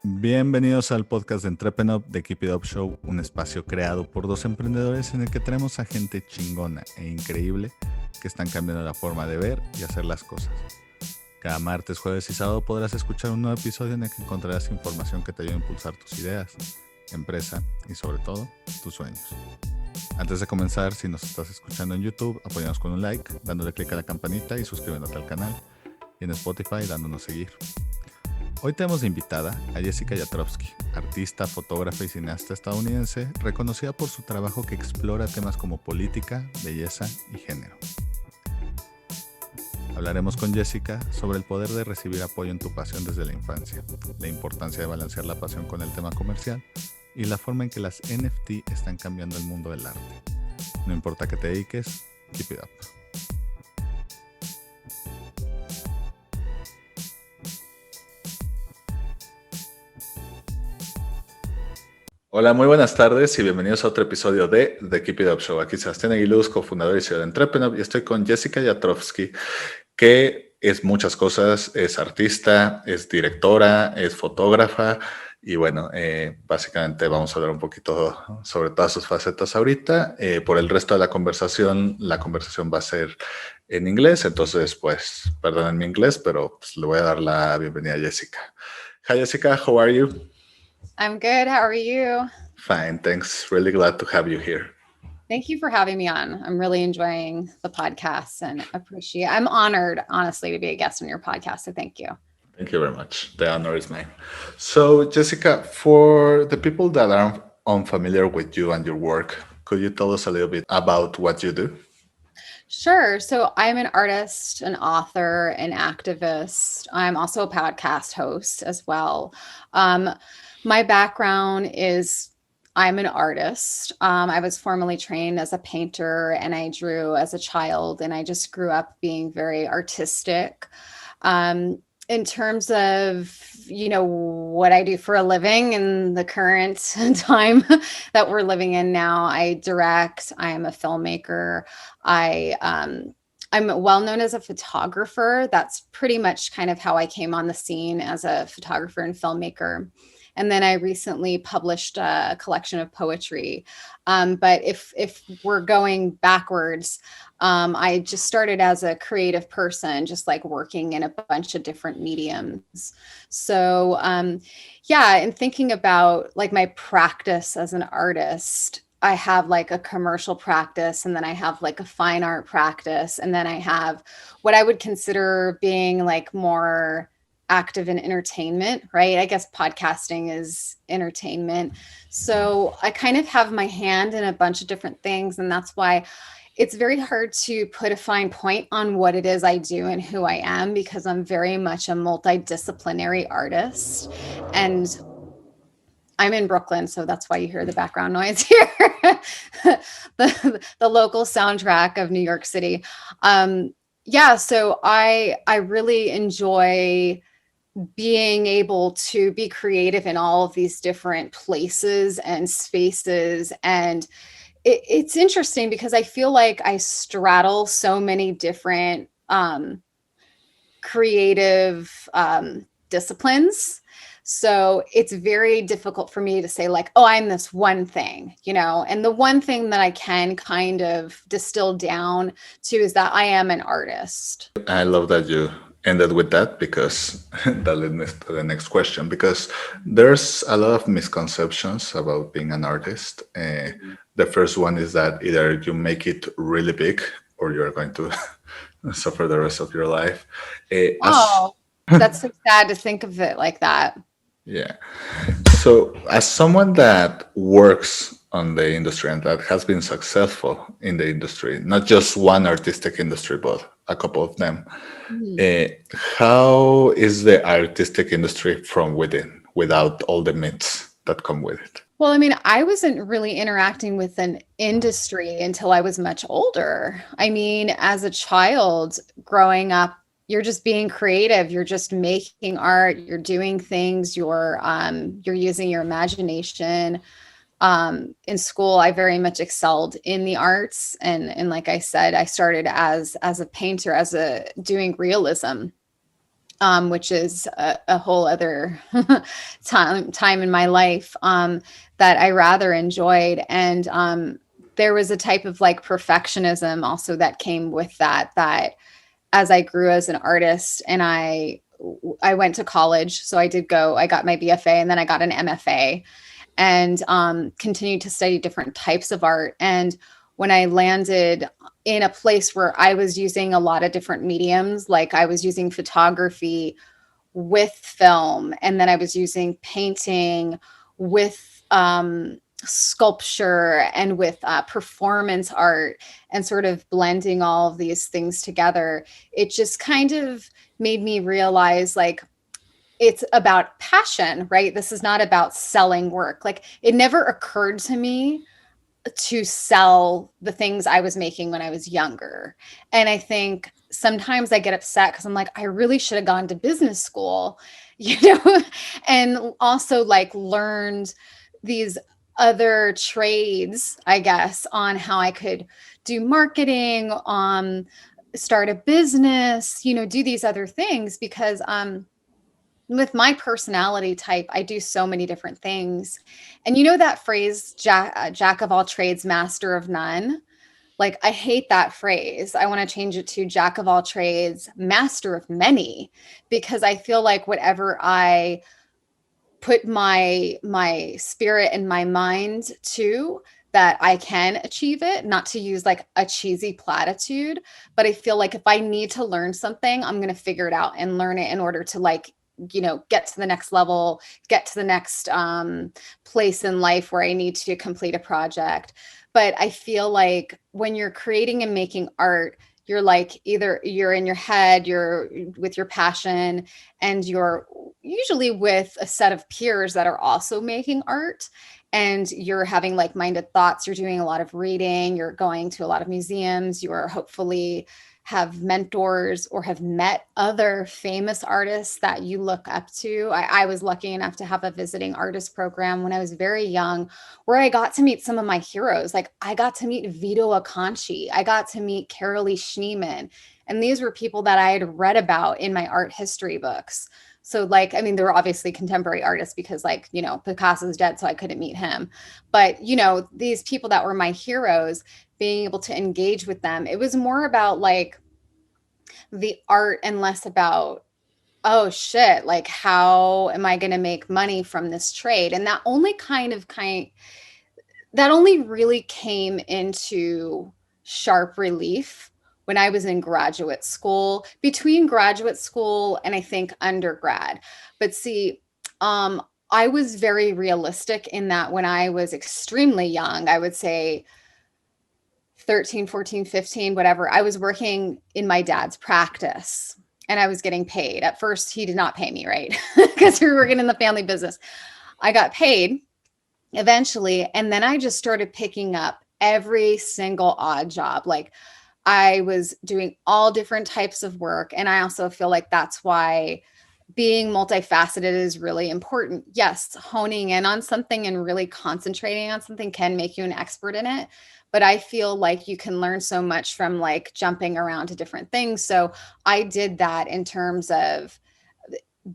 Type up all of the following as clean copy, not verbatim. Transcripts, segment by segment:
Bienvenidos al podcast de EntreprenUp de Keep It Up Show, un espacio creado por dos emprendedores en el que tenemos a gente chingona e increíble que están cambiando la forma de ver y hacer las cosas. Cada martes, jueves y sábado podrás escuchar un nuevo episodio en el que encontrarás información que te ayude a impulsar tus ideas, empresa y sobre todo, tus sueños. Antes de comenzar, si nos estás escuchando en YouTube, apóyanos con un like, dándole click a la campanita y suscribiéndote al canal. Y en Spotify, dándonos seguir. Hoy tenemos de invitada a Jessica Yatrofsky, artista, fotógrafa y cineasta estadounidense, reconocida por su trabajo que explora temas como política, belleza y género. Hablaremos con Jessica sobre el poder de recibir apoyo en tu pasión desde la infancia, la importancia de balancear la pasión con el tema comercial y la forma en que las NFT están cambiando el mundo del arte. No importa qué te dediques, keep it up. Hola, muy buenas tardes y bienvenidos a otro episodio de The Keep It Up Show. Aquí Sebastián Aguiluz, cofundador y CEO de EntreprenUp, y estoy con Jessica Yatrofsky, que es muchas cosas, es artista, es directora, es fotógrafa, y bueno, básicamente vamos a hablar un poquito sobre todas sus facetas ahorita. Por el resto de la conversación va a ser en inglés, entonces pues perdonen mi inglés, pero pues, le voy a dar la bienvenida a Jessica. Hi Jessica, how are you? I'm good. How are you? Fine, thanks. Really glad to have you here. Thank you for having me on. I'm really enjoying the podcast and I'm honored, honestly, to be a guest on your podcast. So thank you. Thank you very much. The honor is mine. So, Jessica, for the people that are unfamiliar with you and your work, could you tell us a little bit about what you do? Sure. So I'm an artist, an author, an activist. I'm also a podcast host as well. My background is I'm an artist. I was formerly trained as a painter and I drew as a child, and I just grew up being very artistic. In terms of, what I do for a living in the current time that we're living in now, I direct, I am a filmmaker. I'm well known as a photographer. That's pretty much kind of how I came on the scene as a photographer and filmmaker. And then I recently published a collection of poetry. But if we're going backwards, I just started as a creative person, just like working in a bunch of different mediums. So and thinking about like my practice as an artist, I have like a commercial practice, and then I have like a fine art practice, and then I have what I would consider being like more active in entertainment, right? I guess podcasting is entertainment. So I kind of have my hand in a bunch of different things, and that's why it's very hard to put a fine point on what it is I do and who I am, because I'm very much a multidisciplinary artist. And I'm in Brooklyn, so that's why you hear the background noise here. the local soundtrack of New York City. So I really enjoy being able to be creative in all of these different places and spaces. And it's interesting because I feel like I straddle so many different creative disciplines. So it's very difficult for me to say like, oh, I'm this one thing, and the one thing that I can kind of distill down to is that I am an artist. I love that you ended with that, because that led me to the next question, because there's a lot of misconceptions about being an artist. The first one is that either you make it really big or you're going to suffer the rest of your life. That's so sad to think of it like that. Yeah. So as someone that works on the industry and that has been successful in the industry, not just one artistic industry, but a couple of them, how is the artistic industry from within, without all the myths that come with it? Well, I mean, I wasn't really interacting with an industry until I was much older. I mean, as a child growing up, you're just being creative. You're just making art. You're doing things. You're using your imagination. In school, I very much excelled in the arts, and like I said, I started as a painter, doing realism. which is a whole other time in my life, that I rather enjoyed. And there was a type of like perfectionism also that came with that as I grew as an artist, and I went to college. So I got my BFA, and then I got an MFA, and continued to study different types of art. And when I landed in a place where I was using a lot of different mediums, like I was using photography with film, and then I was using painting with sculpture and with performance art, and sort of blending all of these things together, it just kind of made me realize, like, it's about passion, right? This is not about selling work. Like, it never occurred to me to sell the things I was making when I was younger. And I think sometimes I get upset because I'm like, I really should have gone to business school, and also like learned these other trades, I guess, on how I could do marketing, start a business, do these other things, because with my personality type, I do so many different things. And that phrase, jack of all trades, master of none. Like, I hate that phrase. I want to change it to jack of all trades, master of many, because I feel like whatever I put my spirit and my mind to, that I can achieve it, not to use like a cheesy platitude, but I feel like if I need to learn something, I'm going to figure it out and learn it in order to like, get to the next level, get to the next place in life where I need to complete a project. But I feel like when you're creating and making art, you're like, either you're in your head, you're with your passion, and you're usually with a set of peers that are also making art, and you're having like-minded thoughts. You're doing a lot of reading, you're going to a lot of museums, you are hopefully have mentors or have met other famous artists that you look up to. I was lucky enough to have a visiting artist program when I was very young, where I got to meet some of my heroes. Like, I got to meet Vito Acconci, I got to meet Carolee Schneemann, and these were people that I had read about in my art history books. So like, I mean, they were obviously contemporary artists because like, Picasso's dead, so I couldn't meet him. But, these people that were my heroes, being able to engage with them, it was more about like the art and less about, oh shit, like, how am I going to make money from this trade? And that only that only really came into sharp relief when I was in graduate school, between graduate school and I think undergrad. But see, I was very realistic in that when I was extremely young, I would say 13, 14, 15, whatever, I was working in my dad's practice and I was getting paid. At first, he did not pay me, right? Because we were working in the family business. I got paid eventually. And then I just started picking up every single odd job. Like, I was doing all different types of work. And I also feel like that's why being multifaceted is really important. Yes, honing in on something and really concentrating on something can make you an expert in it. But I feel like you can learn so much from like jumping around to different things. So I did that in terms of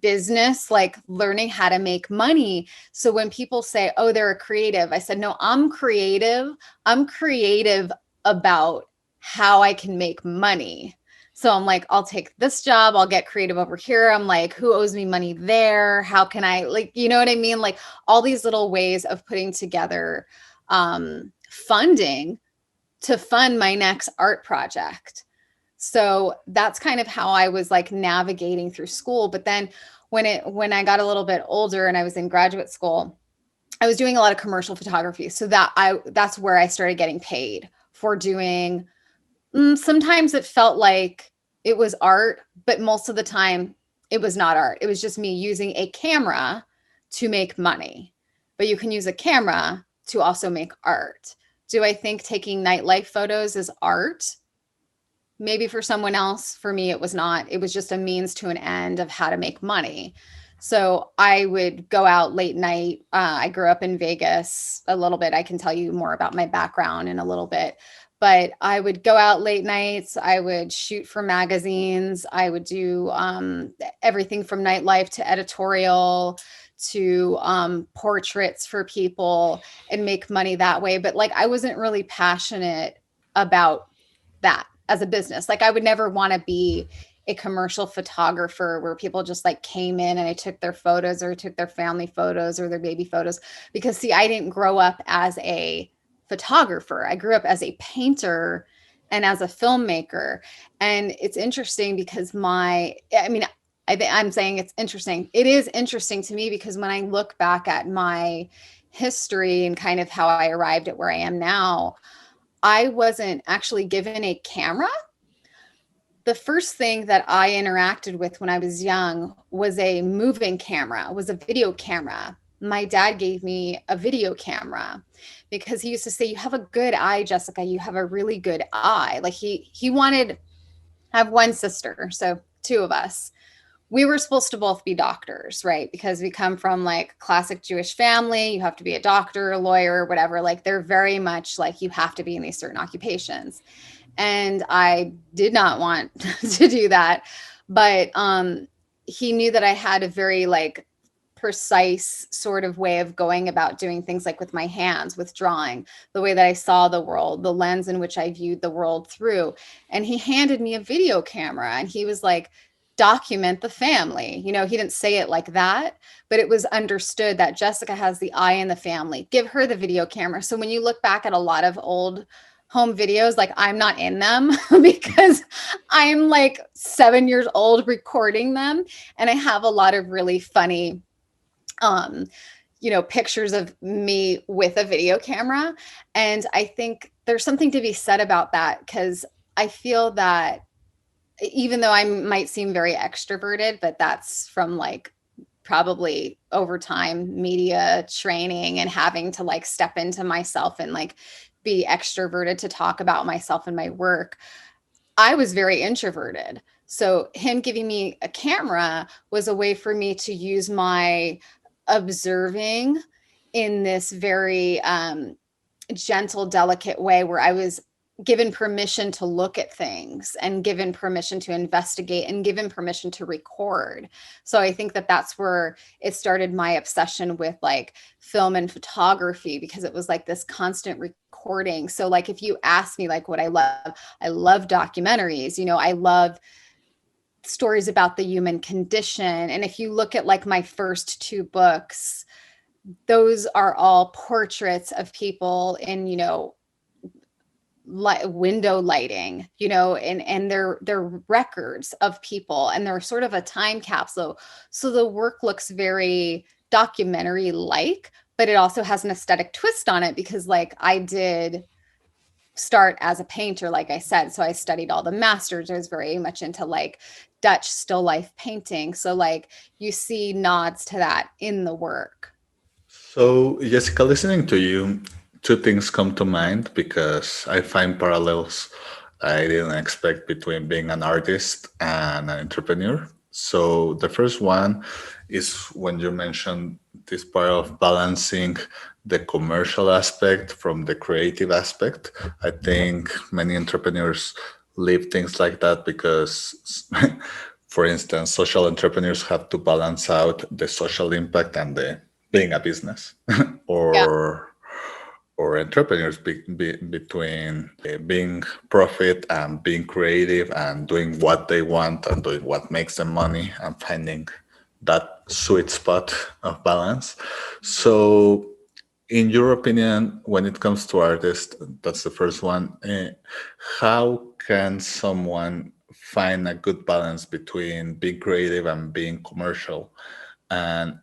business, like learning how to make money. So when people say, oh, they're a creative, I said, no, I'm creative. I'm creative about how I can make money. So I'm like, I'll take this job, I'll get creative over here. I'm like, who owes me money there? How can I, like, you know what I mean? Like, all these little ways of putting together funding to fund my next art project. So that's kind of how I was like navigating through school. But then when I got a little bit older and I was in graduate school, I was doing a lot of commercial photography. So that's where I started getting paid for doing. Sometimes it felt like it was art, but most of the time it was not art. It was just me using a camera to make money. But you can use a camera to also make art. Do I think taking nightlife photos is art? Maybe for someone else. For me, it was not. It was just a means to an end of how to make money. So I would go out late night. I grew up in Vegas a little bit. I can tell you more about my background in a little bit. but I would go out late nights. I would shoot for magazines. I would do everything from nightlife to editorial to portraits for people and make money that way. But like, I wasn't really passionate about that as a business. Like, I would never want to be a commercial photographer where people just like came in and I took their photos or took their family photos or their baby photos. Because see, I didn't grow up as a photographer. I grew up as a painter and as a filmmaker. And it's interesting because I'm saying it's interesting. It is interesting to me because when I look back at my history and kind of how I arrived at where I am now, I wasn't actually given a camera. The first thing that I interacted with when I was young was a moving camera, was a video camera. My dad gave me a video camera because he used to say, "You have a good eye, Jessica. You have a really good eye." Like he wanted, I have one sister, so two of us. We were supposed to both be doctors, right? Because we come from like classic Jewish family. You have to be a doctor, a lawyer, whatever. Like, they're very much like, you have to be in these certain occupations. And I did not want to do that. But he knew that I had a very like precise sort of way of going about doing things, like with my hands, with drawing, the way that I saw the world, the lens in which I viewed the world through. And he handed me a video camera and he was like, "Document the family." You know, he didn't say it like that, but it was understood that Jessica has the eye in the family. Give her the video camera. So when you look back at a lot of old home videos, like, I'm not in them because I'm like 7 years old recording them. And I have a lot of really funny, pictures of me with a video camera. And I think there's something to be said about that, because I feel that even though I might seem very extroverted, but that's from like probably over time media training and having to like step into myself and like be extroverted to talk about myself and my work. I was very introverted. So him giving me a camera was a way for me to use my observing in this very gentle, delicate way where I was given permission to look at things and given permission to investigate and given permission to record. So I think that that's where it started, my obsession with like film and photography, because it was like this constant recording. So like, if you ask me like what I love documentaries, I love stories about the human condition. And if you look at like my first two books, those are all portraits of people in, window lighting, and they're records of people, and they're sort of a time capsule. So the work looks very documentary like, but it also has an aesthetic twist on it, because like, I did start as a painter, like I said. So I studied all the masters. I was very much into like Dutch still life painting. So like, you see nods to that in the work. So, Jessica, listening to you, two things come to mind because I find parallels I didn't expect between being an artist and an entrepreneur. So, the first one is when you mentioned this part of balancing the commercial aspect from the creative aspect. I think many entrepreneurs live things like that because, for instance, social entrepreneurs have to balance out the social impact and the being a business Yeah. or entrepreneurs between being profit and being creative and doing what they want and doing what makes them money and finding that sweet spot of balance. So in your opinion, when it comes to artists, that's the first one, how can someone find a good balance between being creative and being commercial? And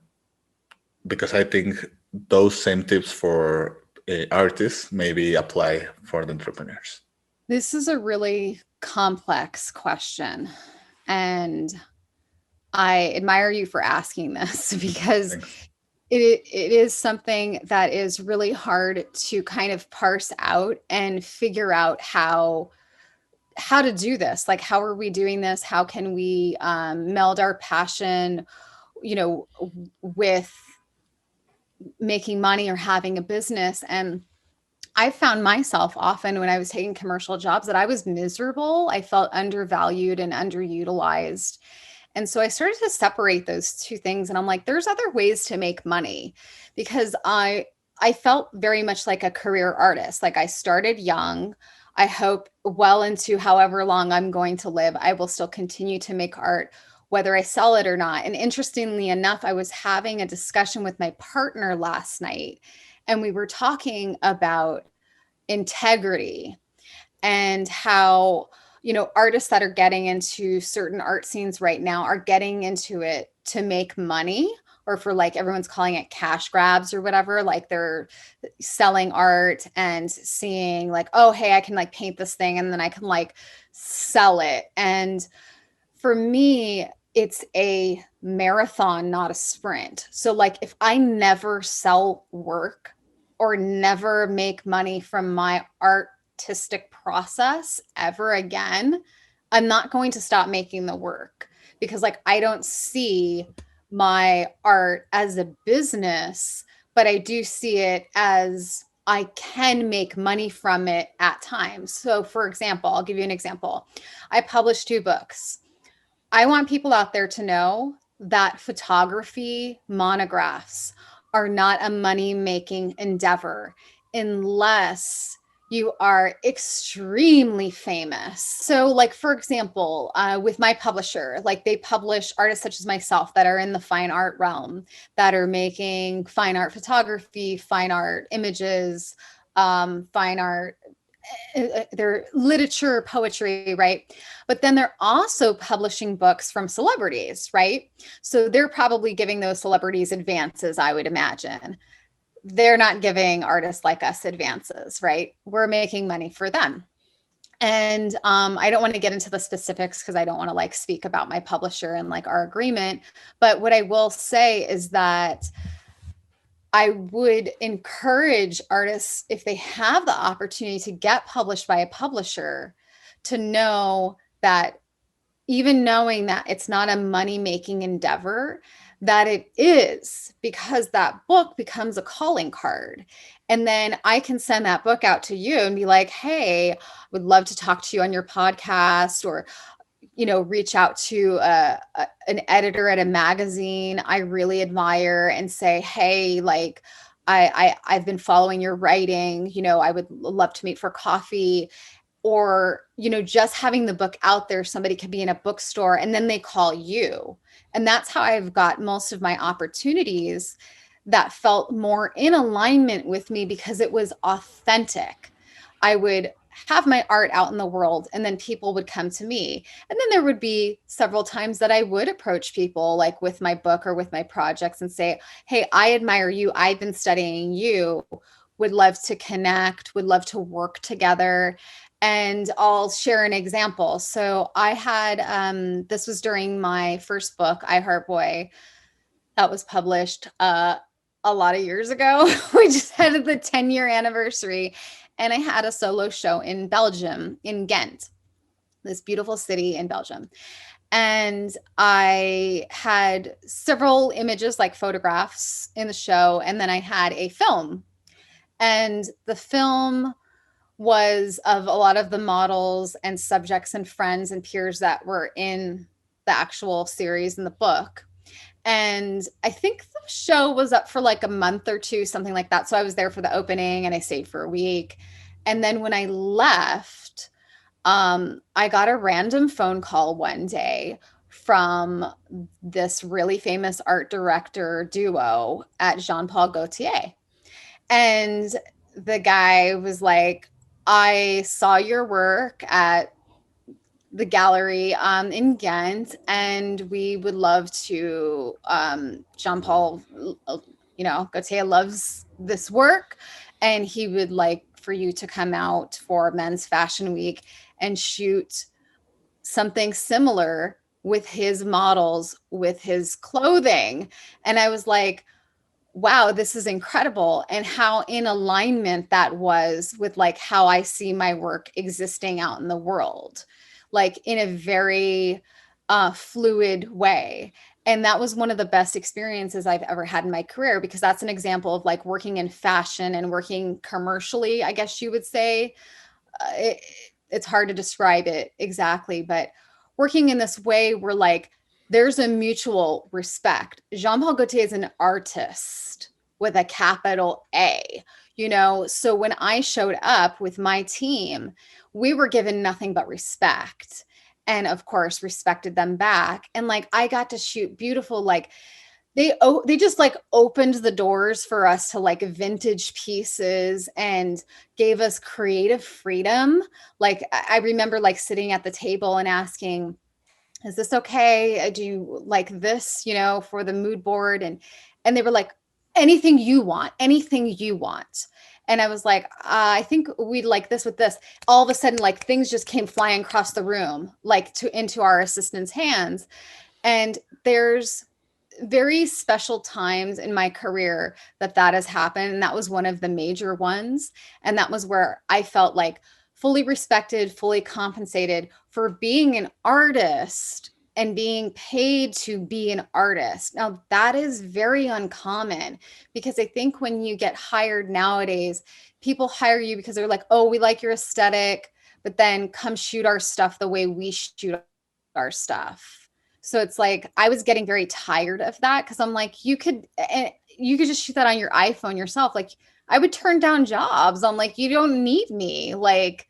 because I think those same tips for artists maybe apply for the entrepreneurs. This is a really complex question. And I admire you for asking this because Thanks. it is something that is really hard to kind of parse out and figure out how to do this. Like, how are we doing this? How can we meld our passion, with making money or having a business? And I found myself often when I was taking commercial jobs that I was miserable. I felt undervalued and underutilized. And so I started to separate those two things. And I'm like, there's other ways to make money, because I felt very much like a career artist. Like, I started young. I hope well into however long I'm going to live, I will still continue to make art, whether I sell it or not. And interestingly enough, I was having a discussion with my partner last night, and we were talking about integrity and how, artists that are getting into certain art scenes right now are getting into it to make money, or for, like, everyone's calling it cash grabs or whatever. Like, they're selling art and seeing like, oh, hey, I can like paint this thing and then I can like sell it. And for me, it's a marathon, not a sprint. So, like, if I never sell work or never make money from my artistic process ever again, I'm not going to stop making the work, because, like, I don't see my art as a business, but I do see it as I can make money from it at times. So, for example, I'll give you an example. I published 2 books. I want people out there to know that photography monographs are not a money-making endeavor unless you are extremely famous. So, like, for example, with my publisher, like, they publish artists such as myself that are in the fine art realm, that are making fine art photography, fine art images, fine art, their literature, poetry, right? But then they're also publishing books from celebrities, right? So they're probably giving those celebrities advances, I would imagine. They're not giving artists like us advances, right? We're making money for them. And I don't want to get into the specifics because I don't want to like speak about my publisher and like our agreement. But what I will say is that I would encourage artists, if they have the opportunity to get published by a publisher, to know that, even knowing that it's not a money-making endeavor, that it is, because that book becomes a calling card. And then I can send that book out to you and be like, hey, I would love to talk to you on your podcast, or reach out to an editor at a magazine I really admire and say, hey, like, I've been following your writing, I would love to meet for coffee. Or, just having the book out there, somebody could be in a bookstore and then they call you. And that's how I've got most of my opportunities that felt more in alignment with me, because it was authentic. I would have my art out in the world and then people would come to me. And then there would be several times that I would approach people, like with my book or with my projects, and say, hey, I admire you. I've been studying you. Would love to connect, would love to work together. And I'll share an example. So I had, this was during my first book, I Heart Boy, that was published a lot of years ago. We just had the 10-year anniversary. And I had a solo show in Belgium, in Ghent, this beautiful city in Belgium. And I had several images, like photographs, in the show. And then I had a film. And the film was of a lot of the models and subjects and friends and peers that were in the actual series in the book. And I think the show was up for like a month or two, something like that. So I was there for the opening and I stayed for a week. And then when I left, I got a random phone call one day from this really famous art director duo at Jean-Paul Gaultier. And the guy was like, I saw your work at the gallery in Ghent, and we would love to, Jean-Paul, Gaultier loves this work, and he would like for you to come out for Men's Fashion Week and shoot something similar with his models, with his clothing. And I was like, wow, this is incredible. And how in alignment that was with like how I see my work existing out in the world, like in a very fluid way. And that was one of the best experiences I've ever had in my career, because that's an example of like working in fashion and working commercially, I guess you would say. It's hard to describe it exactly, but working in this way where like there's a mutual respect. Jean-Paul Gaultier is an artist with a capital A, so when I showed up with my team, we were given nothing but respect, and of course respected them back. And like I got to shoot beautiful, like they just like opened the doors for us to like vintage pieces and gave us creative freedom. Like I remember like sitting at the table and asking, is this okay? Do you like this, for the mood board? And they were like, anything you want, anything you want. And I was like, I think we'd like this with this. All of a sudden, like things just came flying across the room, like into our assistants' hands. And there's very special times in my career that has happened. And that was one of the major ones. And that was where I felt like fully respected, fully compensated for being an artist and being paid to be an artist. Now, that is very uncommon, because I think when you get hired nowadays, people hire you because they're like, oh, we like your aesthetic, but then come shoot our stuff the way we shoot our stuff. So it's like I was getting very tired of that, because I'm like, you could just shoot that on your iPhone yourself. Like I would turn down jobs. I'm like, you don't need me. Like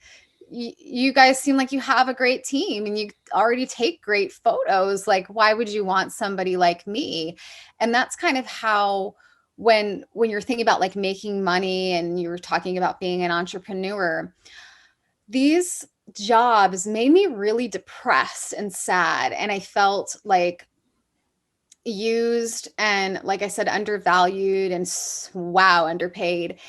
you guys seem like you have a great team and you already take great photos. Like why would you want somebody like me? And that's kind of how, when you're thinking about like making money and you're talking about being an entrepreneur, these jobs made me really depressed and sad. And I felt like used and, like I said, undervalued and underpaid.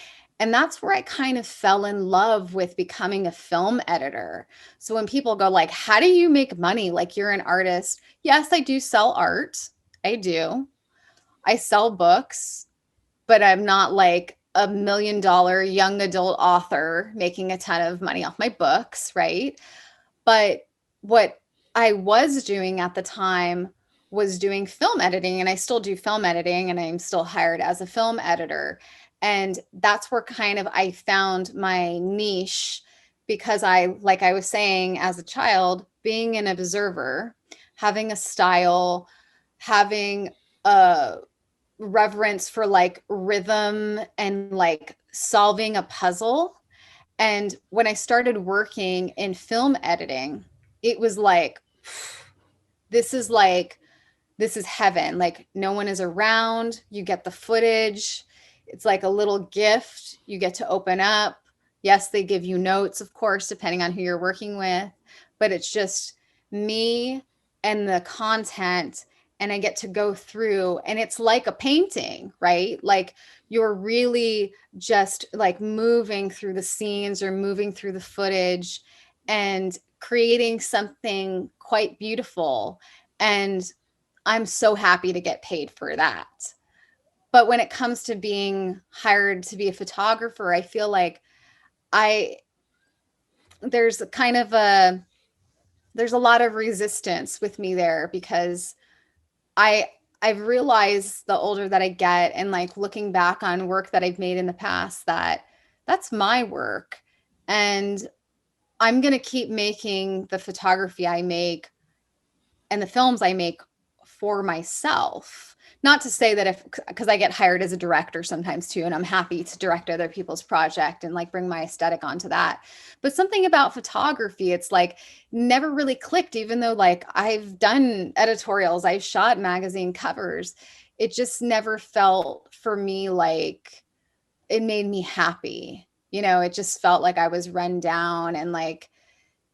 And that's where I kind of fell in love with becoming a film editor. So when people go like, how do you make money? Like you're an artist. Yes, I do sell art. I do. I sell books, but I'm not like $1 million young adult author making a ton of money off my books, right? But what I was doing at the time was doing film editing, and I still do film editing, and I'm still hired as a film editor. And that's where kind of I found my niche, because like I was saying, as a child, being an observer, having a style, having a reverence for like rhythm and like solving a puzzle. And when I started working in film editing, it was like, this is like, this is heaven. Like no one is around. You get the footage. It's like a little gift you get to open up. Yes, they give you notes, of course, depending on who you're working with, but it's just me and the content. And I get to go through, and it's like a painting, right? Like you're really just like moving through the scenes or moving through the footage and creating something quite beautiful. And I'm so happy to get paid for that. But when it comes to being hired to be a photographer, I feel like there's a lot of resistance with me there, because I've realized the older that I get, and like looking back on work that I've made in the past, that that's my work. And I'm going to keep making the photography I make and the films I make for myself. Not to say that because I get hired as a director sometimes too, and I'm happy to direct other people's project and like bring my aesthetic onto that. But something about photography, it's like never really clicked, even though like I've done editorials, I've shot magazine covers. It just never felt for me like it made me happy. It just felt like I was run down, and like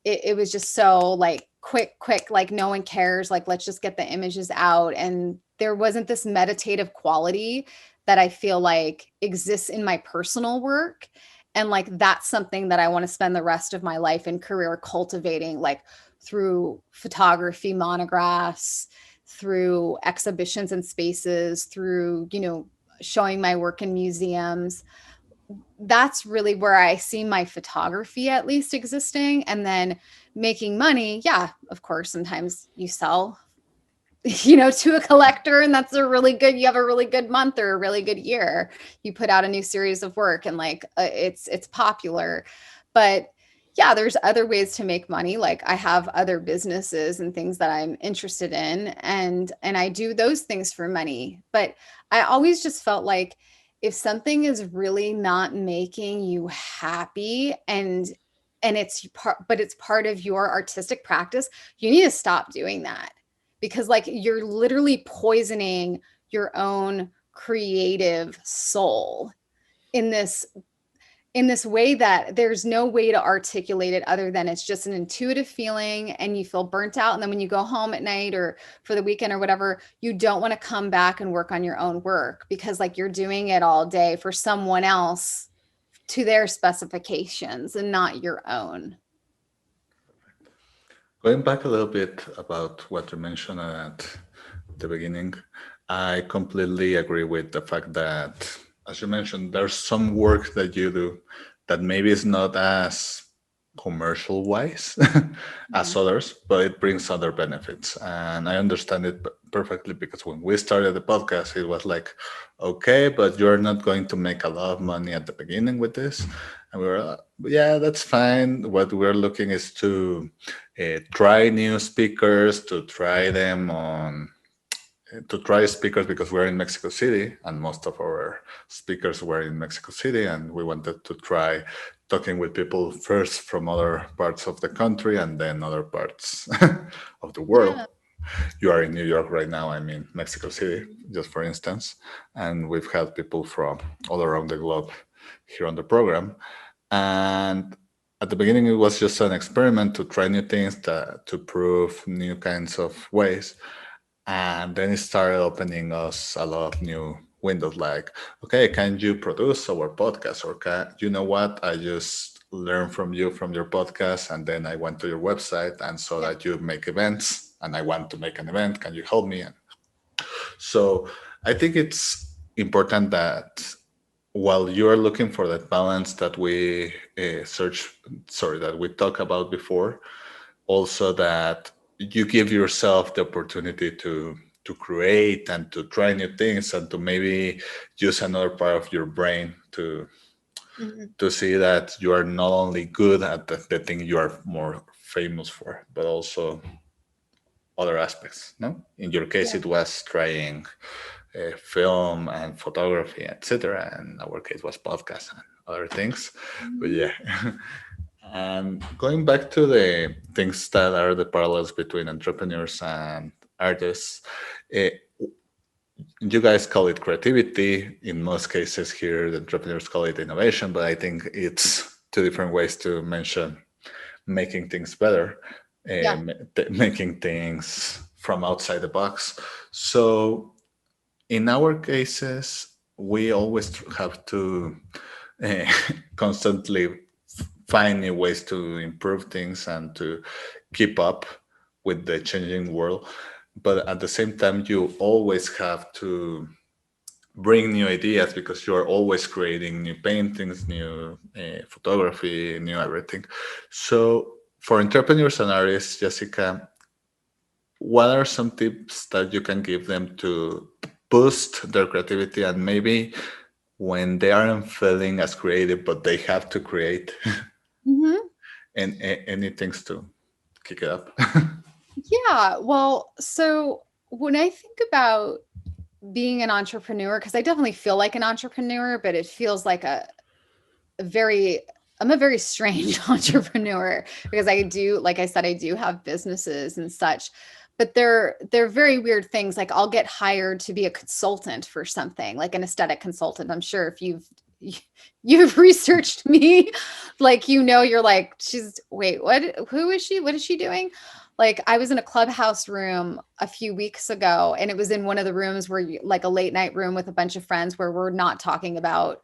it was just so like quick, like no one cares. Like, let's just get the images out. And there wasn't this meditative quality that I feel like exists in my personal work. And like, that's something that I want to spend the rest of my life and career cultivating, like through photography, monographs, through exhibitions and spaces, through, showing my work in museums. that's really where I see my photography at least existing. And then making money, yeah, of course, sometimes you sell to a collector, and that's you have a really good month or a really good year. You put out a new series of work and it's popular. But yeah, there's other ways to make money. Like I have other businesses and things that I'm interested in, and I do those things for money. But I always just felt like if something is really not making you happy and it's part of your artistic practice, you need to stop doing that, because like you're literally poisoning your own creative soul in this way that there's no way to articulate it other than it's just an intuitive feeling, and you feel burnt out, and then when you go home at night or for the weekend or whatever, you don't want to come back and work on your own work because like you're doing it all day for someone else to their specifications and not your own. Going back a little bit about what you mentioned at the beginning, I completely agree with the fact that, as you mentioned, there's some work that you do that maybe is not as commercial wise as Mhm. others, but it brings other benefits. And I understand it perfectly, because when we started the podcast, it was like, okay, but you're not going to make a lot of money at the beginning with this. And we were, yeah, that's fine. What we're looking is to try new speakers, to try speakers, because we're in Mexico City and most of our speakers were in Mexico City, and we wanted to try talking with people first from other parts of the country and then other parts of the world. Yeah. You are in New York right now, I'm in Mexico City, just for instance, and we've had people from all around the globe here on the program. And at the beginning, it was just an experiment to try new things, to prove new kinds of ways. And then it started opening us a lot of new windows, like, okay, can you produce our podcast? Or you know what? I just learned from you from your podcast, and then I went to your website and saw Yeah. that you make events, and I want to make an event. Can you help me? And so I think it's important that while you're looking for that balance that we that we talked about before, also that you give yourself the opportunity to create and to try new things, and to maybe use another part of your brain Mhm. to see that you are not only good at the thing you are more famous for, but also other aspects. No, in your case, Yeah. it was trying film and photography, etc. And our case was podcast and other things. But Mhm. yeah. And going back to the things that are the parallels between entrepreneurs and artists, eh, you guys call it creativity. In most cases here, the entrepreneurs call it innovation, but I think it's two different ways to mention making things better, Yeah. making things from outside the box. So in our cases, we always have to uh, constantly find new ways to improve things and to keep up with the changing world. But at the same time, you always have to bring new ideas, because you are always creating new paintings, new photography, new everything. So, for entrepreneurs and artists, Jessica, what are some tips that you can give them to boost their creativity, and maybe when they aren't feeling as creative but they have to create, Mhm. and any things to kick it up? Yeah. Well, so when I think about being an entrepreneur, because I definitely feel like an entrepreneur, but it feels like a very I'm a very strange entrepreneur because I do, like I said, I do have businesses and such, but they're very weird things. Like I'll get hired to be a consultant for something, like an aesthetic consultant. I'm sure if you've researched me, like you're like, she's wait, what who is she? What is she doing? Like I was in a clubhouse room a few weeks ago, and it was in one of the rooms where like a late night room with a bunch of friends where we're not talking about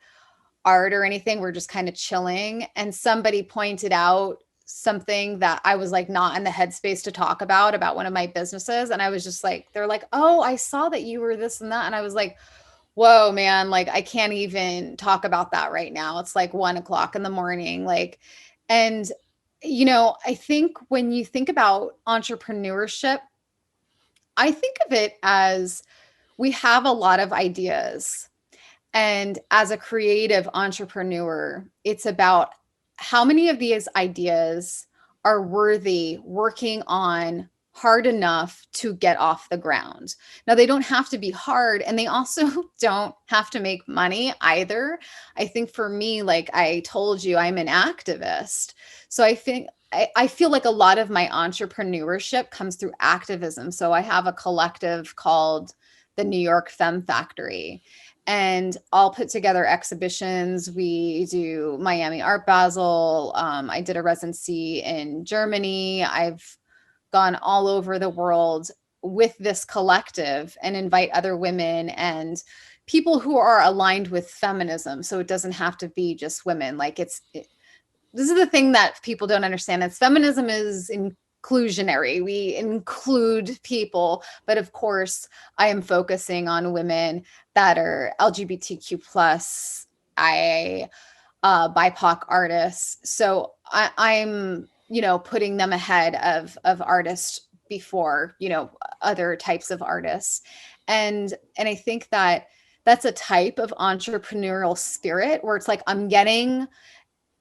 art or anything. We're just kind of chilling. And somebody pointed out something that I was like not in the headspace to talk about one of my businesses. And I was just like, they're like, oh, I saw that you were this and that. And I was like, whoa, man, like I can't even talk about that right now. It's like 1 o'clock in the morning. Like, and I think when you think about entrepreneurship, I think of it as we have a lot of ideas. And as a creative entrepreneur, it's about how many of these ideas are worthy working on hard enough to get off the ground. Now, they don't have to be hard, and they also don't have to make money either. I think for me, like I told you, I'm an activist. So I think I feel like a lot of my entrepreneurship comes through activism. So I have a collective called the New York Femme Factory, and I'll put together exhibitions. We do Miami Art Basel. I did a residency in Germany. I've gone all over the world with this collective and invite other women and people who are aligned with feminism. So it doesn't have to be just women. Like this is the thing that people don't understand. Is feminism is inclusionary. We include people, but of course, I am focusing on women that are LGBTQ plus, BIPOC artists. So I'm putting them ahead of artists before other types of artists, and I think that that's a type of entrepreneurial spirit where it's like I'm getting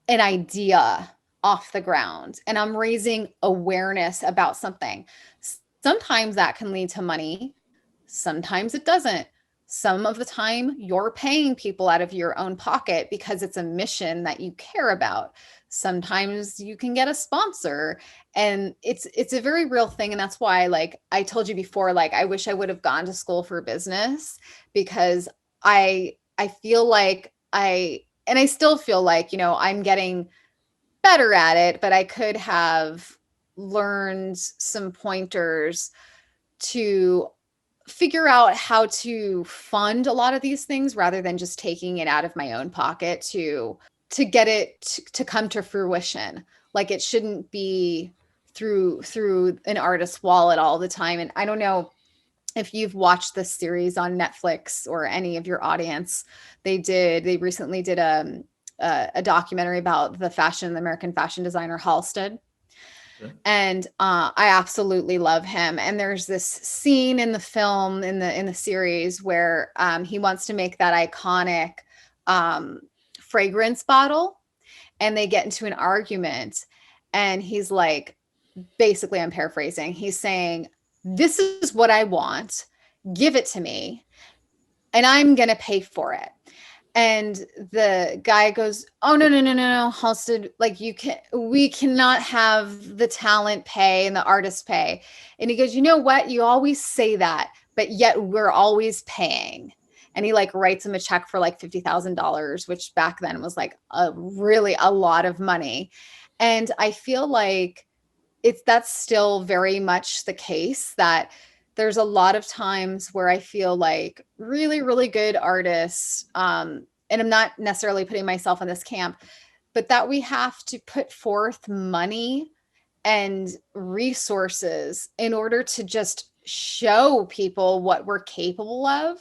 an idea off the ground and I'm raising awareness about something. Sometimes that can lead to money, sometimes it doesn't. Some of the time you're paying people out of your own pocket because it's a mission that you care about. Sometimes you can get a sponsor, and it's a very real thing. And that's why, like I told you before, like I wish I would have gone to school for business, because I feel like I still feel like, I'm getting better at it, but I could have learned some pointers to figure out how to fund a lot of these things rather than just taking it out of my own pocket to get it to come to fruition. Like it shouldn't be through an artist's wallet all the time. And I don't know if you've watched this series on Netflix or any of your audience. They recently did a documentary about the American fashion designer Halsted. Yeah. And I absolutely love him. And there's this scene in the film, in the series, where he wants to make that iconic fragrance bottle, and they get into an argument. And he's like, basically, I'm paraphrasing. He's saying, "This is what I want. Give it to me, and I'm gonna pay for it." And the guy goes, "Oh, no, no, no, no, no, Halsted, like we cannot have the talent pay and the artist pay." And he goes, "You know what? You always say that, but yet we're always paying." And he like writes him a check for like $50,000, which back then was like a lot of money. And I feel like that's still very much the case, that there's a lot of times where I feel like really, really good artists, and I'm not necessarily putting myself in this camp, but that we have to put forth money and resources in order to just show people what we're capable of.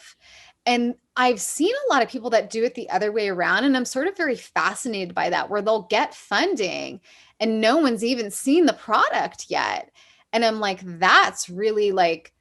And I've seen a lot of people that do it the other way around. And I'm sort of very fascinated by that, where they'll get funding and no one's even seen the product yet. And I'm like, that's really like,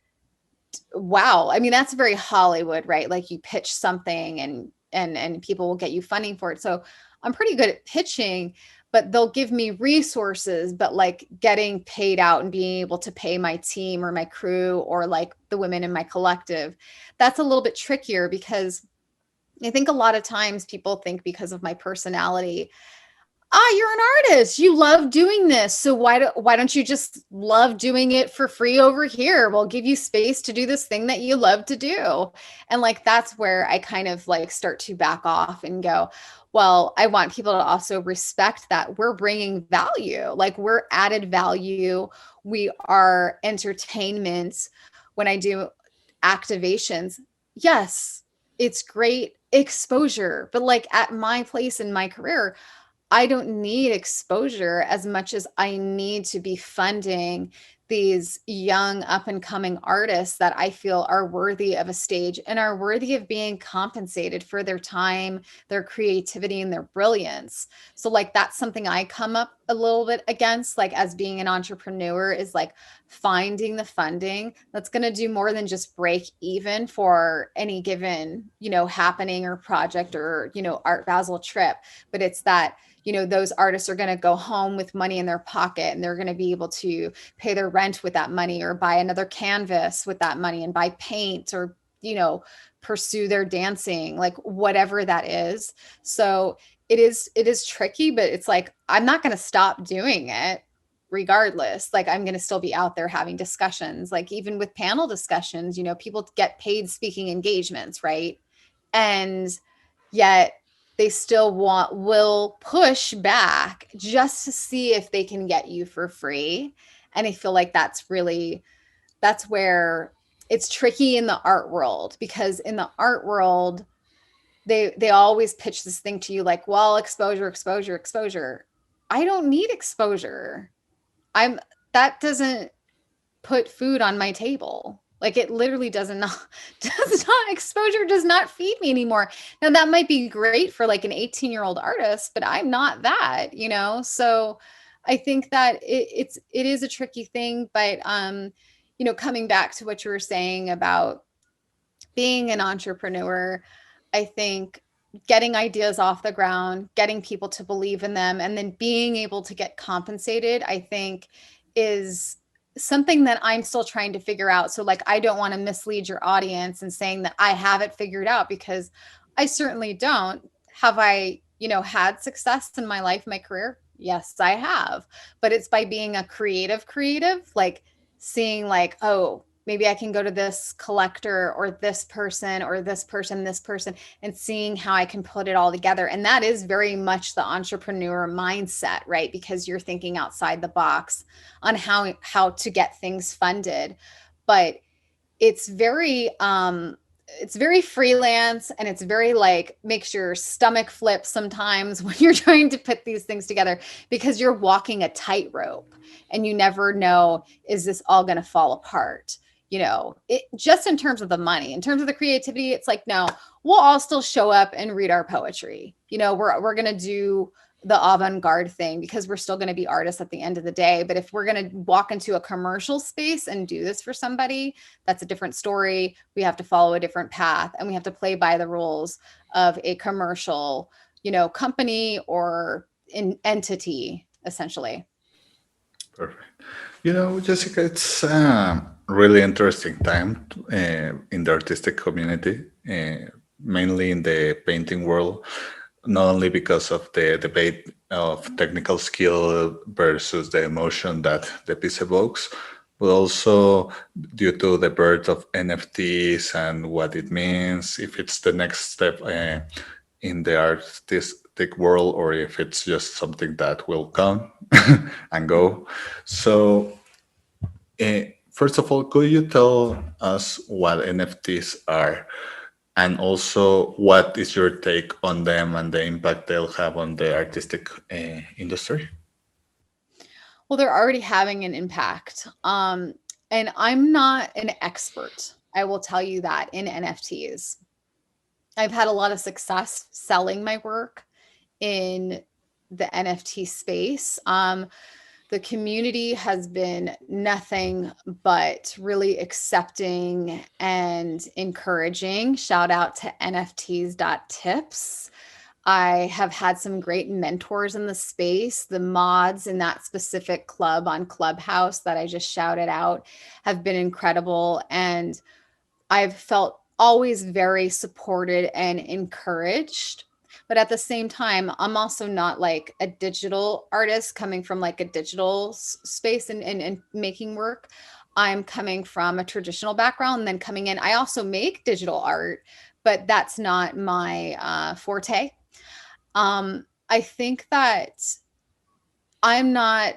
wow. I mean, that's very Hollywood, right? Like you pitch something and people will get you funding for it. So I'm pretty good at pitching, but they'll give me resources, but like getting paid out and being able to pay my team or my crew or like the women in my collective, that's a little bit trickier, because I think a lot of times people think because of my personality, you're an artist, you love doing this, so why don't you just love doing it for free over here? We'll give you space to do this thing that you love to do. And like that's where I kind of like start to back off and go, well, I want people to also respect that we're bringing value, like we're added value, we are entertainment. When I do activations, yes, it's great exposure, but like at my place in my career, I don't need exposure as much as I need to be funding these young up and coming artists that I feel are worthy of a stage and are worthy of being compensated for their time, their creativity, and their brilliance. So like that's something I come up a little bit against, like as being an entrepreneur, is like finding the funding that's going to do more than just break even for any given, happening or project or, Art Basel trip. But it's that, those artists are going to go home with money in their pocket and they're going to be able to pay their rent with that money or buy another canvas with that money and buy paint or, pursue their dancing, like whatever that is. So it is tricky, but it's like, I'm not going to stop doing it regardless. Like I'm going to still be out there having discussions, like even with panel discussions, people get paid speaking engagements, right? And yet they still will push back just to see if they can get you for free. And I feel like that's where it's tricky in the art world, because in the art world, they always pitch this thing to you like, well, exposure, exposure, exposure. I don't need exposure. That doesn't put food on my table. Like it literally does not exposure does not feed me anymore. Now that might be great for like an 18-year-old artist, but I'm not that, So I think that it is a tricky thing, but coming back to what you were saying about being an entrepreneur, I think getting ideas off the ground, getting people to believe in them, and then being able to get compensated, I think is something that I'm still trying to figure out. So like, I don't want to mislead your audience and saying that I have it figured out, because I certainly don't. Have I, had success in my life, my career? Yes, I have. But it's by being a creative, like seeing like, oh, maybe I can go to this collector or this person or this person, and seeing how I can put it all together. And that is very much the entrepreneur mindset, right? Because you're thinking outside the box on how to get things funded. But it's very freelance, and it's very like makes your stomach flip sometimes when you're trying to put these things together, because you're walking a tightrope and you never know, is this all going to fall apart? It just in terms of the money, in terms of the creativity, it's like, no, we'll all still show up and read our poetry. We're going to do the avant-garde thing because we're still going to be artists at the end of the day. But if we're going to walk into a commercial space and do this for somebody, that's a different story. We have to follow a different path, and we have to play by the rules of a commercial, company or entity, essentially. Perfect. Jessica, it's a really interesting time in the artistic community, mainly in the painting world, not only because of the debate of technical skill versus the emotion that the piece evokes, but also due to the birth of NFTs and what it means, if it's the next step in the artistic world, or if it's just something that will come and go. So, first of all, could you tell us what NFTs are? And also, what is your take on them and the impact they'll have on the artistic industry? Well, they're already having an impact. And I'm not an expert, I will tell you that, in NFTs. I've had a lot of success selling my work in the NFT space. The community has been nothing but really accepting and encouraging. Shout out to NFTs.tips. I have had some great mentors in the space. The mods in that specific club on Clubhouse that I just shouted out have been incredible. And I've felt always very supported and encouraged. But at the same time, I'm also not like a digital artist coming from like a digital space and making work. I'm coming from a traditional background and then coming in. I also make digital art, but that's not my forte. I think that I'm not,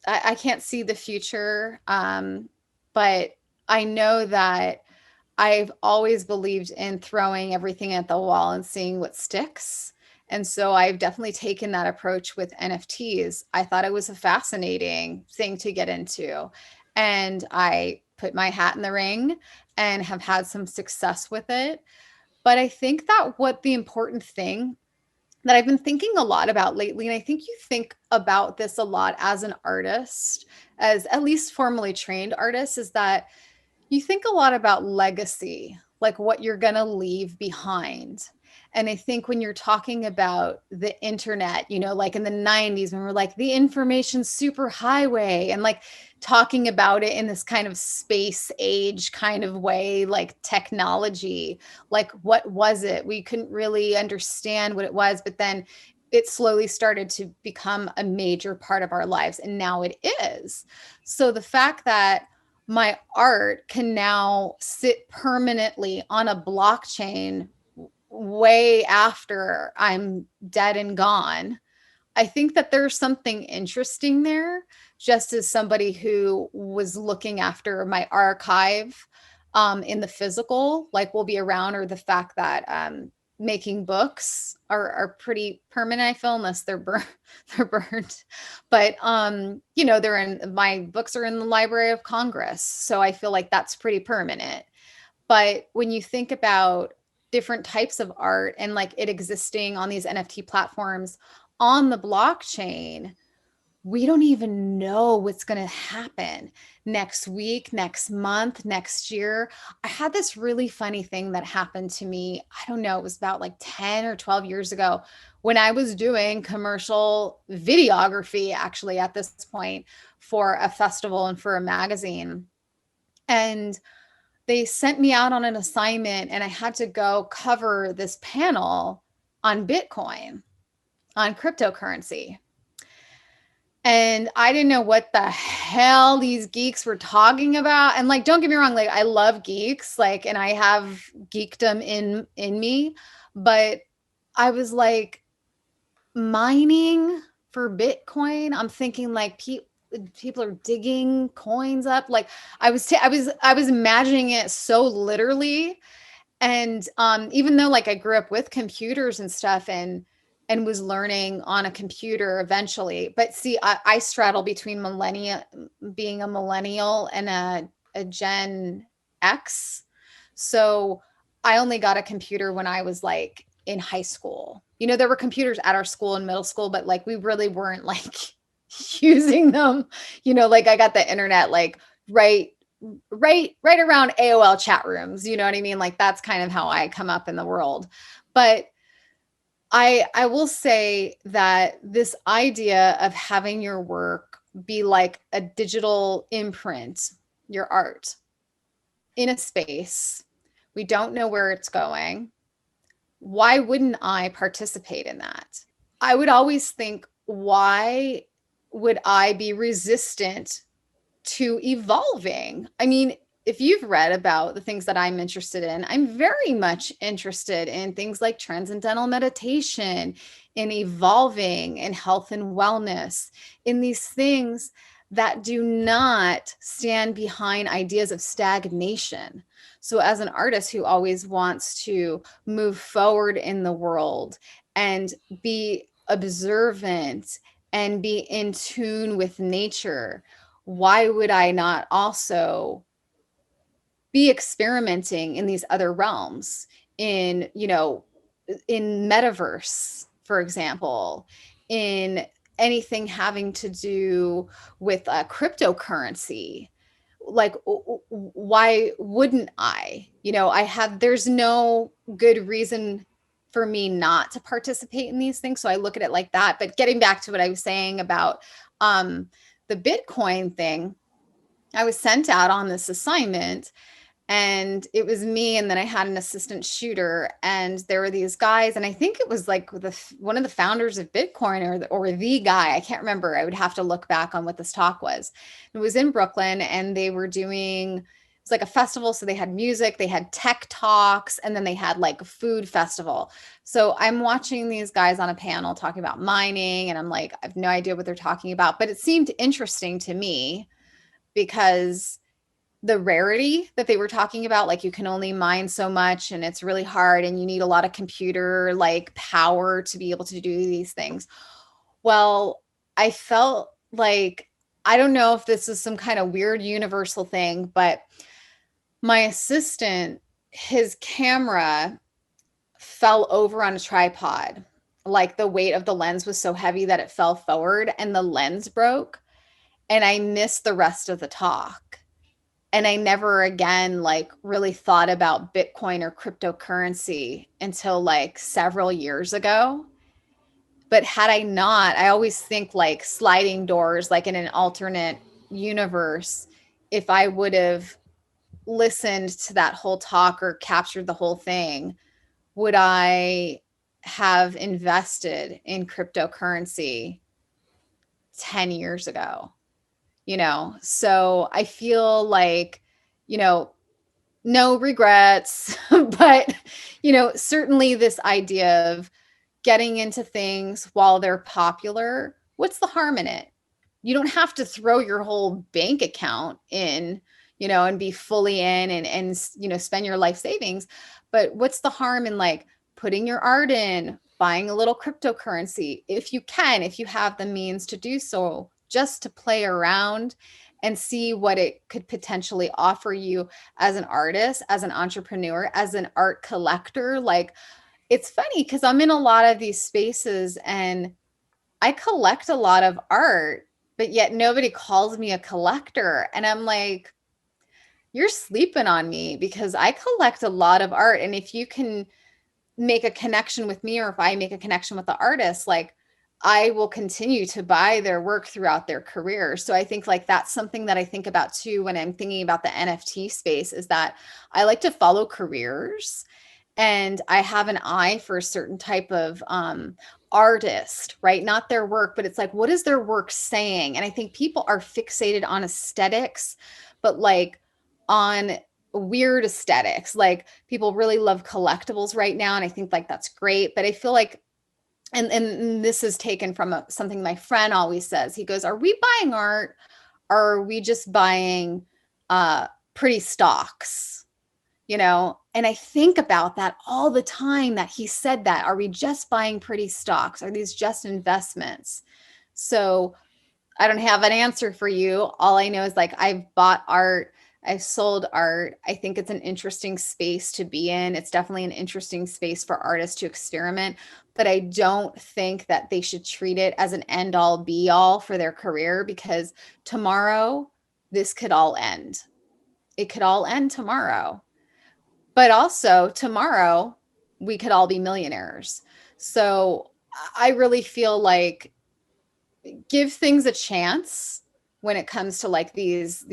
I can't see the future, but I know that I've always believed in throwing everything at the wall and seeing what sticks. And so I've definitely taken that approach with NFTs. I thought it was a fascinating thing to get into. and I put my hat in the ring and have had some success with it. But I think that what the important thing that I've been thinking a lot about lately, and I think you think about this a lot as an artist, as at least formally trained artists, is that you think a lot about legacy, like what you're going to leave behind. And I think when you're talking about the internet, like in the 90s, when we're like the information superhighway and like talking about it in this kind of space age kind of way, like technology, like what was it? We couldn't really understand what it was, but then it slowly started to become a major part of our lives. And now it is. So the fact that my art can now sit permanently on a blockchain way after I'm dead and gone. I think that there's something interesting there, just as somebody who was looking after my archive in the physical, like will be around, or the fact that making books are pretty permanent, I feel, unless they're they're burned. But they're in my books are in the Library of Congress. So I feel like that's pretty permanent. But when you think about different types of art and like it existing on these NFT platforms on the blockchain, we don't even know what's going to happen next week, next month, next year. I had this really funny thing that happened to me. I don't know, it was about like 10 or 12 years ago when I was doing commercial videography, actually, at this point, for a festival and for a magazine. And they sent me out on an assignment, and I had to go cover this panel on Bitcoin, on cryptocurrency. And I didn't know what the hell these geeks were talking about. And like, don't get me wrong, like I love geeks, like, and I have geekdom in me, but I was like, mining for Bitcoin. I'm thinking like people are digging coins up. Like I was imagining it so literally. And even though like I grew up with computers and stuff and was learning on a computer eventually, but see, I straddle between being a millennial and a Gen X. So I only got a computer when I was like in high school. There were computers at our school in middle school, but like we really weren't like using them. Like I got the internet like right around AOL chat rooms, you know what I mean? Like that's kind of how I come up in the world. But I will say that this idea of having your work be like a digital imprint, your art in a space, we don't know where it's going. Why wouldn't I participate in that? I would always think, why would I be resistant to evolving? I mean, if you've read about the things that I'm interested in, I'm very much interested in things like transcendental meditation, in evolving, in health and wellness, in these things that do not stand behind ideas of stagnation. So as an artist who always wants to move forward in the world and be observant and be in tune with nature, why would I not also be experimenting in these other realms, in metaverse, for example, in anything having to do with cryptocurrency? Like, why wouldn't I? There's no good reason for me not to participate in these things. So I look at it like that. But getting back to what I was saying about the Bitcoin thing, I was sent out on this assignment, and it was me, and then I had an assistant shooter, and there were these guys, and I think it was like one of the founders of Bitcoin, or the guy, I can't remember. I would have to look back on what this talk was. It was in Brooklyn, and they were doing, it's like a festival. So they had music, they had tech talks, and then they had like a food festival. So I'm watching these guys on a panel talking about mining, and I'm like, I have no idea what they're talking about, but it seemed interesting to me because the rarity that they were talking about, like you can only mine so much and it's really hard and you need a lot of computer like power to be able to do these things. Well, I felt like I don't know if this is some kind of weird universal thing, but my assistant, his camera fell over on a tripod. Like the weight of the lens was so heavy that it fell forward and the lens broke, and I missed the rest of the talk. And I never again like really thought about Bitcoin or cryptocurrency until like several years ago. But had I not, I always think like sliding doors, like in an alternate universe, if I would have listened to that whole talk or captured the whole thing, would I have invested in cryptocurrency 10 years ago? So I feel like, no regrets, but, certainly this idea of getting into things while they're popular, what's the harm in it? You don't have to throw your whole bank account in, and be fully in and spend your life savings. But what's the harm in like putting your art in, buying a little cryptocurrency if you can, if you have the means to do so, just to play around and see what it could potentially offer you as an artist, as an entrepreneur, as an art collector. Like, it's funny because I'm in a lot of these spaces and I collect a lot of art, but yet nobody calls me a collector. And I'm like, you're sleeping on me because I collect a lot of art. And if you can make a connection with me, or if I make a connection with the artist, like I will continue to buy their work throughout their career. So I think like that's something that I think about too when I'm thinking about the NFT space, is that I like to follow careers. And I have an eye for a certain type of artist, right? Not their work, but it's like, what is their work saying? And I think people are fixated on aesthetics, but like on weird aesthetics. Like people really love collectibles right now. And I think like that's great. But I feel like, and this is taken from something my friend always says. He goes, are we buying art? Or are we just buying pretty stocks? And I think about that all the time, that he said that. Are we just buying pretty stocks? Are these just investments? So I don't have an answer for you. All I know is like I've bought art, I've sold art. I think it's an interesting space to be in. It's definitely an interesting space for artists to experiment, but I don't think that they should treat it as an end all be all for their career, because tomorrow this could all end. It could all end tomorrow. But also tomorrow we could all be millionaires. So I really feel like give things a chance when it comes to like these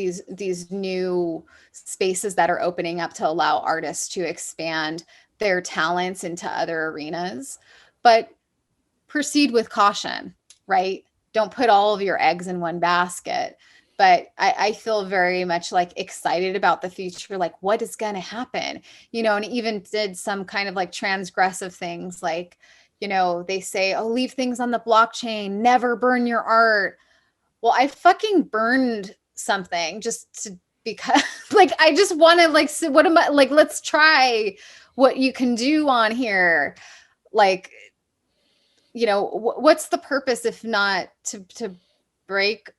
new spaces that are opening up to allow artists to expand their talents into other arenas. But proceed with caution, right? Don't put all of your eggs in one basket. But I feel very much like excited about the future, like what is going to happen, and even did some kind of like transgressive things, like, they say, oh, leave things on the blockchain, never burn your art. Well, I fucking burned something just to, because like, I just want to like, so what am I like, let's try what you can do on here. Like, what's the purpose if not to break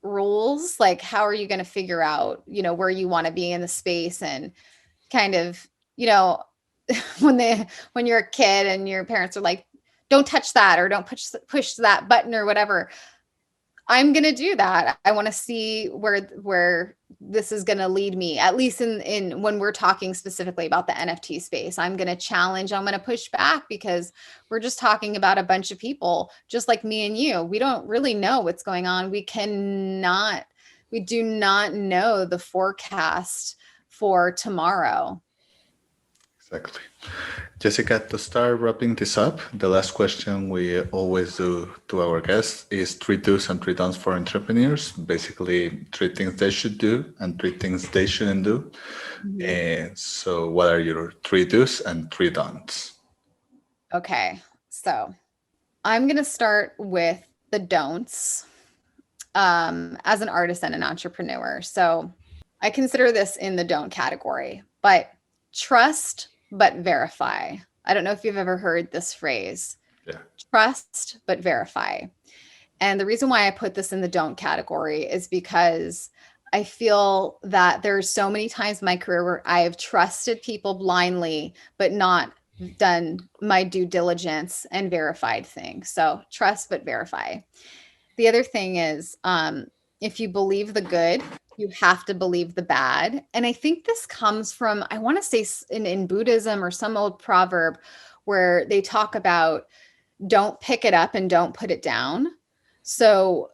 rules? Like, how are you going to figure out, where you want to be in the space? And kind of, when you're a kid and your parents are like, don't touch that, or don't push that button or whatever. I'm going to do that. I want to see where this is going to lead me, at least in when we're talking specifically about the NFT space. I'm going to challenge, I'm going to push back, because we're just talking about a bunch of people just like me and you. We don't really know what's going on. We do not know the forecast for tomorrow. Exactly. Jessica, to start wrapping this up, the last question we always do to our guests is 3 do's and 3 don'ts for entrepreneurs. Basically, 3 things they should do and 3 things they shouldn't do. And so what are your 3 do's and 3 don'ts? Okay, so I'm going to start with the don'ts as an artist and an entrepreneur. So I consider this in the don't category, but trust but verify. I don't know if you've ever heard this phrase. Yeah. Trust but verify. And the reason why I put this in the don't category is because I feel that there's so many times in my career where I have trusted people blindly, but not done my due diligence and verified things. So trust, but verify. The other thing is, if you believe the good, you have to believe the bad. And I think this comes from, I want to say in Buddhism or some old proverb where they talk about don't pick it up and don't put it down. So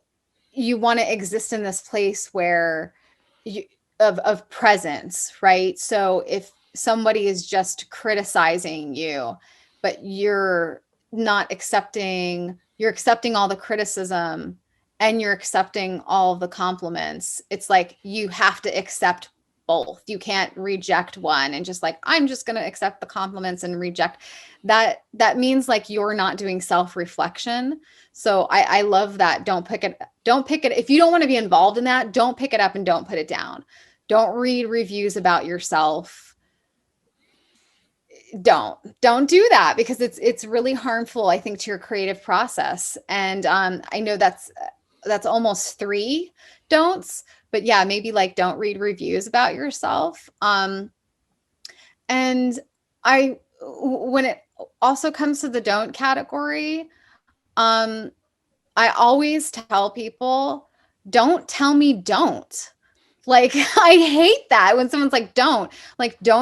you want to exist in this place where you of presence, right? So if somebody is just criticizing you, but you're not accepting, you're accepting all the criticism and you're accepting all the compliments, it's like you have to accept both. You can't reject one and just like, I'm just going to accept the compliments and reject that. That means like you're not doing self-reflection. So I love that. Don't pick it. If you don't want to be involved in that, don't pick it up and don't put it down. Don't read reviews about yourself. Don't do that because it's really harmful, I think, to your creative process. And I know that's almost 3 don'ts, but yeah, maybe like don't read reviews about yourself. And when it also comes to the don't category, I always tell people, don't tell me don't. Like, I hate that when someone's like, don't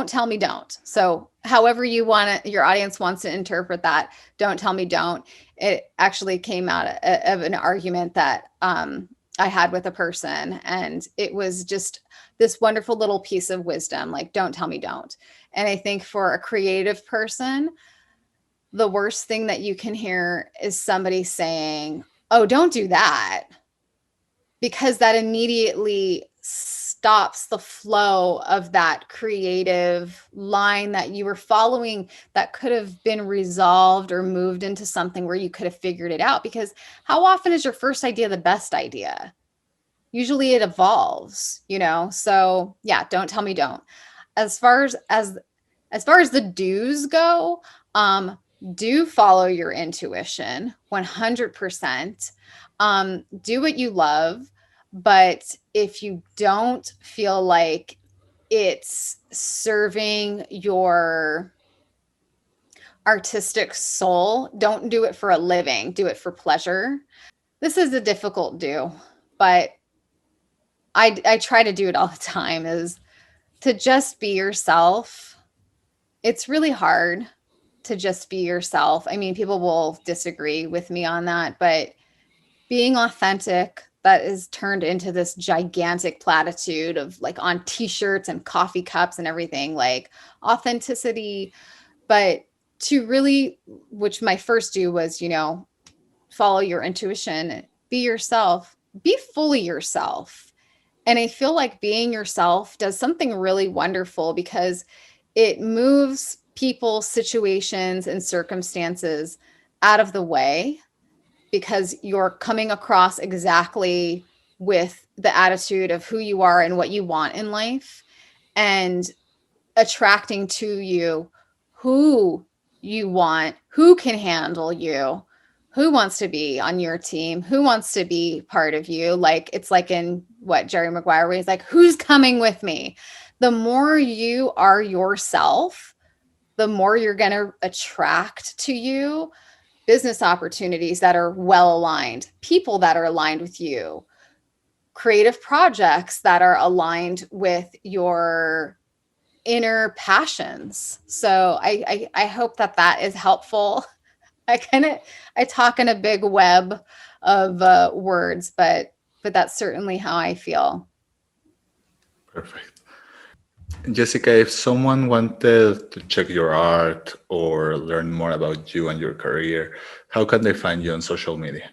tell me don't. So however you want it, your audience wants to interpret that, don't tell me don't. It actually came out of an argument that I had with a person. And it was just this wonderful little piece of wisdom, like, don't tell me don't. And I think for a creative person, the worst thing that you can hear is somebody saying, oh, don't do that, because that immediately stops the flow of that creative line that you were following that could have been resolved or moved into something where you could have figured it out. Because how often is your first idea the best idea? Usually it evolves, So yeah, don't tell me don't. As far as the do's go, do follow your intuition 100%. Do what you love, but if you don't feel like it's serving your artistic soul, don't do it for a living, do it for pleasure. This is a difficult do, but I try to do it all the time, is to just be yourself. It's really hard to just be yourself. I mean, people will disagree with me on that, but being authentic, that is turned into this gigantic platitude of like on t-shirts and coffee cups and everything, like authenticity. But to really, which my first do was, follow your intuition, be yourself, be fully yourself. And I feel like being yourself does something really wonderful because it moves people, situations, and circumstances out of the way, because you're coming across exactly with the attitude of who you are and what you want in life, and attracting to you who you want, who can handle you, who wants to be on your team, who wants to be part of you. Like, it's like in what Jerry Maguire, where he's like, who's coming with me? The more you are yourself, the more you're going to attract to you business opportunities that are well aligned, people that are aligned with you, creative projects that are aligned with your inner passions. So I hope that is helpful. I talk in a big web of words, but that's certainly how I feel. Perfect. Jessica, if someone wanted to check your art or learn more about you and your career, how can they find you on social media?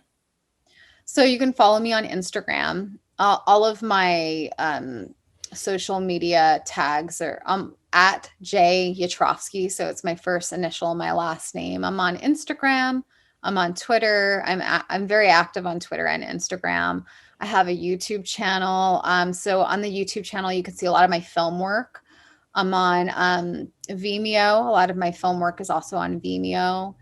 So you can follow me on Instagram. All of my social media tags are at J Yatrofsky. So it's my first initial, my last name. I'm on Instagram. I'm on Twitter. I'm very active on Twitter and Instagram. I have a YouTube channel. So on the YouTube channel, you can see a lot of my film work. I'm on Vimeo. A lot of my film work is also on Vimeo.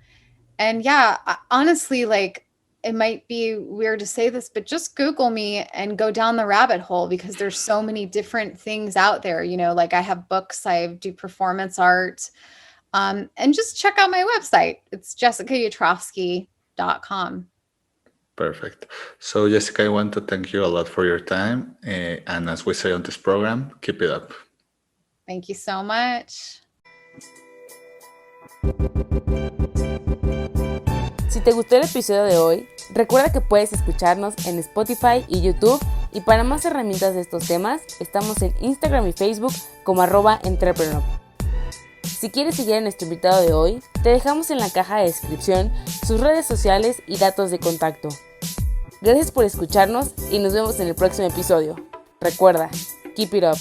And yeah, honestly, like, it might be weird to say this, but just Google me and go down the rabbit hole, because there's so many different things out there. You know, like I have books, I do performance art, and just check out my website. It's jessicayatrofsky.com. Perfect. So, Jessica, I want to thank you a lot for your time. And as we say on this program, keep it up. Thank you so much. Si te gustó el episodio de hoy, recuerda que puedes escucharnos en Spotify y YouTube, y para más herramientas de estos temas, estamos en Instagram y Facebook como @EntreprenUp. Si quieres seguir a nuestro invitado de hoy, te dejamos en la caja de descripción sus redes sociales y datos de contacto. Gracias por escucharnos y nos vemos en el próximo episodio. Recuerda, keep it up.